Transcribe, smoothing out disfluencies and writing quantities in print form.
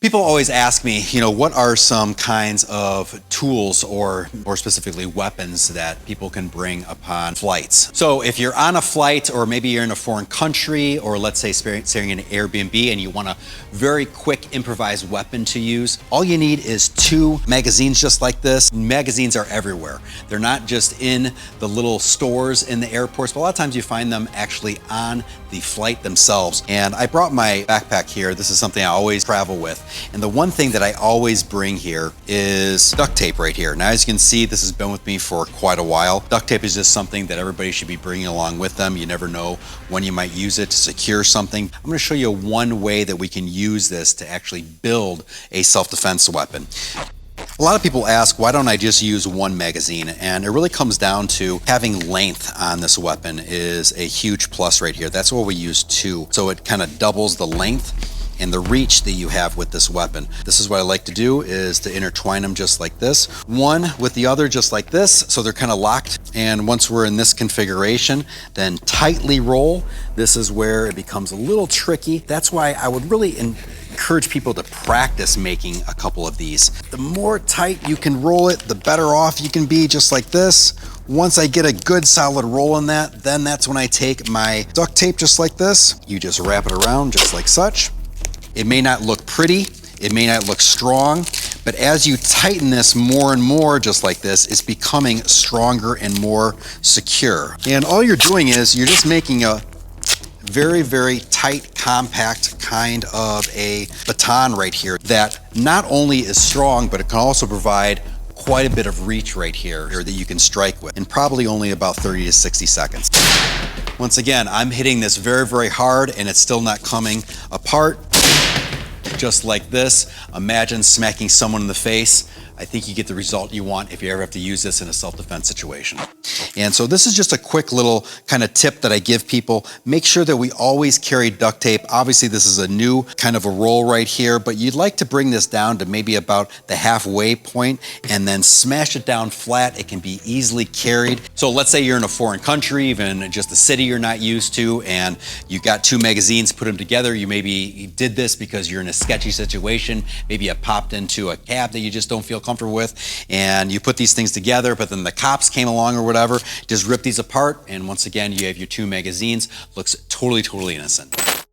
People always ask me, what are some kinds of tools or more specifically weapons that people can bring upon flights? So if you're on a flight or maybe you're in a foreign country or let's say staying in an Airbnb and you want a very quick improvised weapon to use, all you need is 2 magazines just like this. Magazines are everywhere. They're not just in the little stores in the airports, but a lot of times you find them actually on the flight themselves. And I brought my backpack here. This is something I always travel with. And the one thing that I always bring here is duct tape right here. Now, as you can see, this has been with me for quite a while. Duct tape is just something that everybody should be bringing along with them. You never know when you might use it to secure something. I'm going to show you one way that we can use this to actually build a self-defense weapon. A lot of people ask, why don't I just use 1 magazine? And it really comes down to having length on this weapon is a huge plus right here. That's why we use 2. So it kind of doubles the length and the reach that you have with this weapon. This is what I like to do, is to intertwine them just like this. One with the other just like this, so they're kind of locked. And once we're in this configuration, then tightly roll. This is where it becomes a little tricky. That's why I would really encourage people to practice making a couple of these. The more tight you can roll it, the better off you can be, just like this. Once I get a good solid roll in that, then that's when I take my duct tape just like this. You just wrap it around just like such. It may not look pretty, it may not look strong, but as you tighten this more and more just like this, it's becoming stronger and more secure. And all you're doing is you're just making a very, very tight, compact kind of a baton right here that not only is strong, but it can also provide quite a bit of reach right here that you can strike with in probably only about 30 to 60 seconds. Once again, I'm hitting this very, very hard and it's still not coming apart. Just like this. Imagine smacking someone in the face. I think you get the result you want if you ever have to use this in a self-defense situation. And so this is just a quick little kind of tip that I give people. Make sure that we always carry duct tape. Obviously, this is a new kind of a roll right here, but you'd like to bring this down to maybe about the halfway point and then smash it down flat. It can be easily carried. So let's say you're in a foreign country, even just a city you're not used to, and you got 2 magazines, put them together. You maybe did this because you're in a sketchy situation. Maybe you popped into a cab that you just don't feel comfortable with, and you put these things together, but then the cops came along or whatever, just rip these apart, and once again, you have your 2 magazines. Looks totally, totally innocent.